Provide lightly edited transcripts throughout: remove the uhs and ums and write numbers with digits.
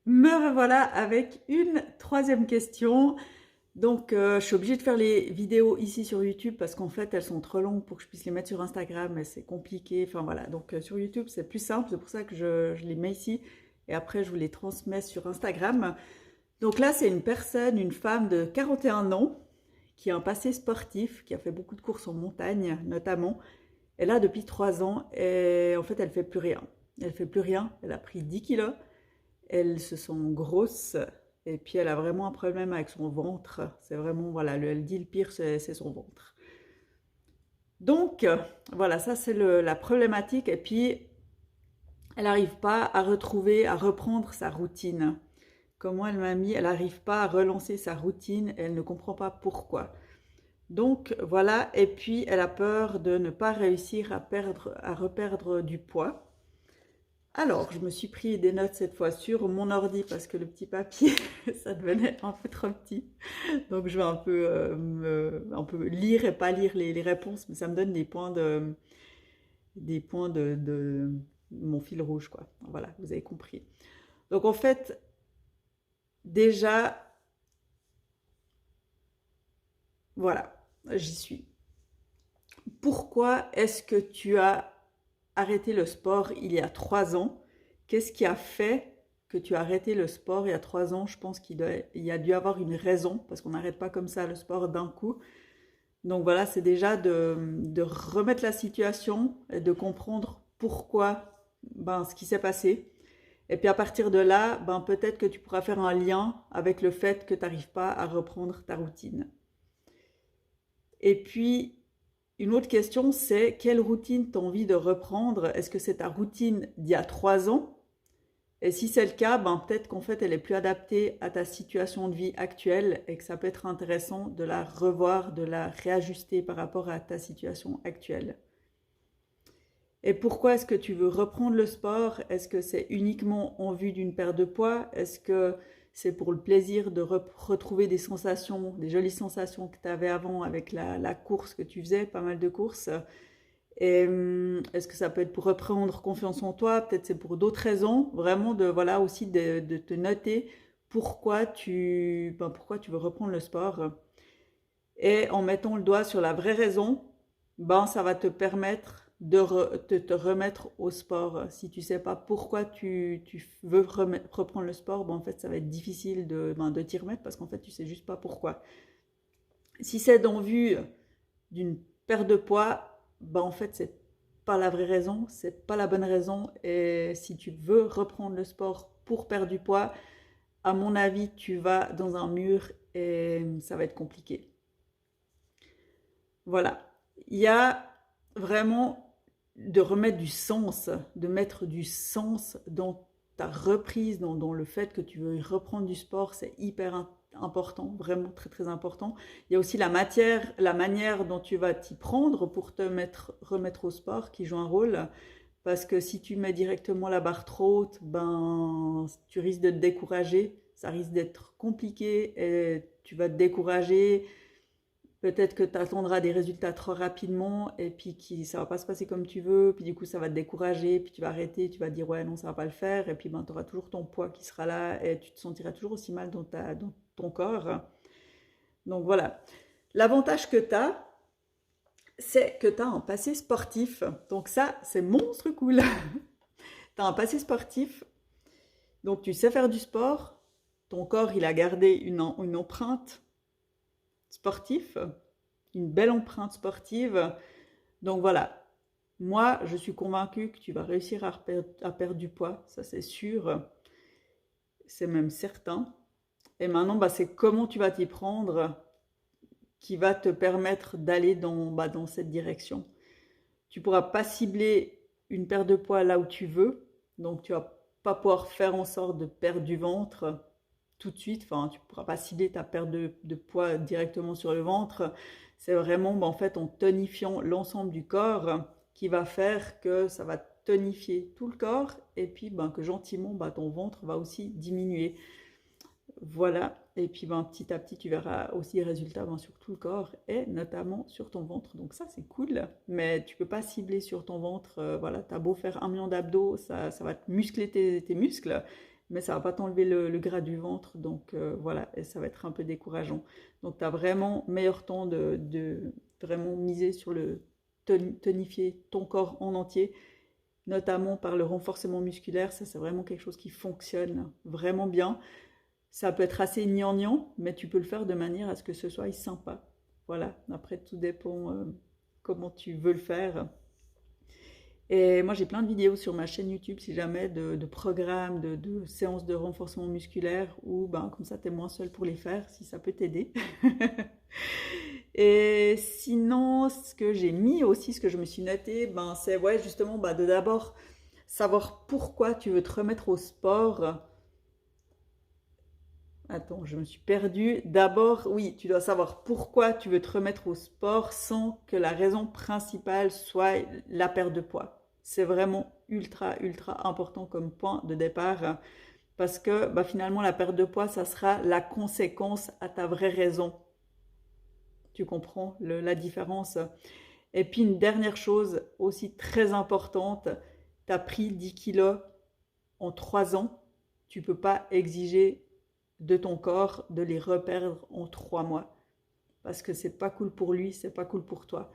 Me revoilà avec une troisième question. Donc, je suis obligée de faire les vidéos ici sur YouTube parce qu'en fait, elles sont trop longues pour que je puisse les mettre sur Instagram et c'est compliqué. Enfin voilà, donc sur YouTube, c'est plus simple. C'est pour ça que je les mets ici et après, je vous les transmets sur Instagram. Donc là, c'est une personne, une femme de 41 ans qui a un passé sportif, qui a fait beaucoup de courses en montagne notamment. Elle a depuis 3 ans et en fait, elle fait plus rien. Elle fait plus rien. Elle a pris 10 kilos. Elles se sent grosses et puis elle a vraiment un problème avec son ventre. C'est vraiment, voilà, elle dit le pire, c'est son ventre. Donc, voilà, ça c'est la problématique. Et puis, elle n'arrive pas à retrouver, à reprendre sa routine. Comment elle m'a mis, elle n'arrive pas à relancer sa routine et elle ne comprend pas pourquoi. Donc, voilà, et puis elle a peur de ne pas réussir à reperdre du poids. Alors, je me suis pris des notes cette fois sur mon ordi parce que le petit papier, ça devenait un peu trop petit. Donc, je vais un peu lire et pas lire les réponses, mais ça me donne des points de mon fil rouge, quoi. Voilà, vous avez compris. Donc, en fait, déjà, voilà, j'y suis. Pourquoi est-ce que tu as arrêté le sport il y a 3 ans? Qu'est-ce qui a fait que tu as arrêté le sport il y a 3 ans? Je pense il y a dû avoir une raison, parce qu'on n'arrête pas comme ça le sport d'un coup. Donc voilà, c'est déjà de remettre la situation et de comprendre pourquoi, ben, ce qui s'est passé. Et puis à partir de là, ben, peut-être que tu pourras faire un lien avec le fait que tu n'arrives pas à reprendre ta routine. Et puis, une autre question, c'est quelle routine tu as envie de reprendre? Est-ce que c'est ta routine d'il y a 3 ans? Et si c'est le cas, ben peut-être qu'en fait, elle est plus adaptée à ta situation de vie actuelle et que ça peut être intéressant de la revoir, de la réajuster par rapport à ta situation actuelle. Et pourquoi est-ce que tu veux reprendre le sport? Est-ce que c'est uniquement en vue d'une perte de poids? Est-ce que c'est pour le plaisir de retrouver des sensations, des jolies sensations que tu avais avant avec la course que tu faisais, pas mal de courses? Et est-ce que ça peut être pour reprendre confiance en toi? Peut-être c'est pour d'autres raisons. Vraiment de voilà aussi de te noter pourquoi tu veux reprendre le sport. Et en mettant le doigt sur la vraie raison, ben ça va te permettre de te remettre au sport. Si tu sais pas pourquoi tu veux reprendre le sport, ben en fait ça va être difficile de t'y remettre parce qu'en fait tu sais juste pas pourquoi. Si c'est en vue d'une perte de poids, ben en fait c'est pas la vraie raison, c'est pas la bonne raison. Et si tu veux reprendre le sport pour perdre du poids, à mon avis tu vas dans un mur et ça va être compliqué. Voilà. Il y a vraiment de remettre du sens, de mettre du sens dans ta reprise, dans le fait que tu veux reprendre du sport, c'est hyper important, vraiment très très important. Il y a aussi la manière dont tu vas t'y prendre pour remettre au sport qui joue un rôle. Parce que si tu mets directement la barre trop haute, ben, tu risques de te décourager. Ça risque d'être compliqué et tu vas te décourager. Peut-être que tu attendras des résultats trop rapidement et puis ça va pas se passer comme tu veux, puis du coup ça va te décourager, puis tu vas arrêter, tu vas te dire ouais non ça va pas le faire, et puis ben, tu auras toujours ton poids qui sera là et tu te sentiras toujours aussi mal dans ton corps. Donc voilà. L'avantage que tu as, c'est que tu as un passé sportif. Donc ça, c'est monstre cool. Tu as un passé sportif, donc tu sais faire du sport, ton corps il a gardé une empreinte sportive, une belle empreinte sportive. Donc voilà, moi je suis convaincue que tu vas réussir à perdre du poids, ça c'est sûr, c'est même certain. Et maintenant, bah, c'est comment tu vas t'y prendre qui va te permettre d'aller dans cette direction. Tu ne pourras pas cibler une perte de poids là où tu veux, donc tu vas pas pouvoir faire en sorte de perdre du ventre tout de suite. Enfin, tu ne pourras pas cibler ta perte de poids directement sur le ventre. C'est vraiment en fait en tonifiant l'ensemble du corps qui va faire que ça va tonifier tout le corps et puis que gentiment ton ventre va aussi diminuer. Voilà, et puis petit à petit tu verras aussi les résultats sur tout le corps et notamment sur ton ventre. Donc ça c'est cool, mais tu peux pas cibler sur ton ventre. Voilà, t'as beau faire 1 million d'abdos, ça va te muscler tes muscles, mais ça va pas t'enlever le gras du ventre, donc voilà, et ça va être un peu décourageant. Donc tu as vraiment meilleur temps de vraiment miser sur le tonifier ton corps en entier, notamment par le renforcement musculaire. Ça, c'est vraiment quelque chose qui fonctionne vraiment bien. Ça peut être assez gnangnan, mais tu peux le faire de manière à ce que ce soit sympa. Voilà, après tout dépend comment tu veux le faire. Et moi j'ai plein de vidéos sur ma chaîne YouTube si jamais de programmes, de séances de renforcement musculaire où ben, comme ça tu es moins seul pour les faire si ça peut t'aider. Et sinon ce que j'ai mis aussi, ce que je me suis noté, ben, c'est ouais, justement ben, de d'abord savoir pourquoi tu veux te remettre au sport. Attends, je me suis perdue. D'abord, oui, tu dois savoir pourquoi tu veux te remettre au sport sans que la raison principale soit la perte de poids. C'est vraiment ultra, ultra important comme point de départ parce que bah, finalement, la perte de poids, ça sera la conséquence à ta vraie raison. Tu comprends la différence? Et puis, une dernière chose aussi très importante, tu as pris 10 kilos en 3 ans. Tu ne peux pas exiger de ton corps de les reperdre en 3 mois. Parce que c'est pas cool pour lui, c'est pas cool pour toi.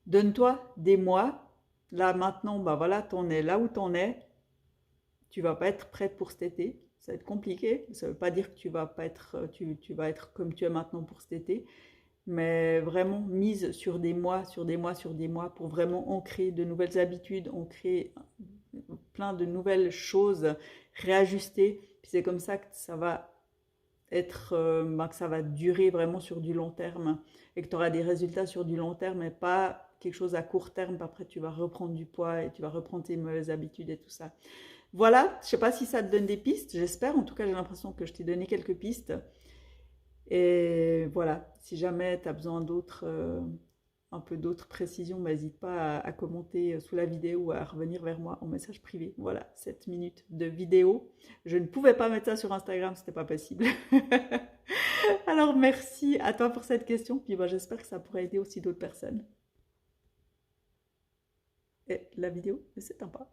Donne-toi des mois. Là maintenant, bah voilà, t'en es là où t'en es. Tu vas pas être prête pour cet été. Ça va être compliqué. Ça veut pas dire que tu vas pas être, tu vas être comme tu es maintenant pour cet été. Mais vraiment mise sur des mois, sur des mois, sur des mois pour vraiment ancrer de nouvelles habitudes, ancrer plein de nouvelles choses, réajuster. Puis c'est comme ça que ça va être, que ça va durer vraiment sur du long terme et que tu auras des résultats sur du long terme et pas quelque chose à court terme. Après, tu vas reprendre du poids et tu vas reprendre tes mauvaises habitudes et tout ça. Voilà, je sais pas si ça te donne des pistes, j'espère. En tout cas, j'ai l'impression que je t'ai donné quelques pistes. Et voilà, si jamais tu as besoin d'autres, un peu d'autres précisions, n'hésite pas à commenter sous la vidéo ou à revenir vers moi en message privé. Voilà, 7 minutes de vidéo. Je ne pouvais pas mettre ça sur Instagram, c'était pas possible. Alors merci à toi pour cette question, puis j'espère que ça pourrait aider aussi d'autres personnes. Et la vidéo, c'est sympa.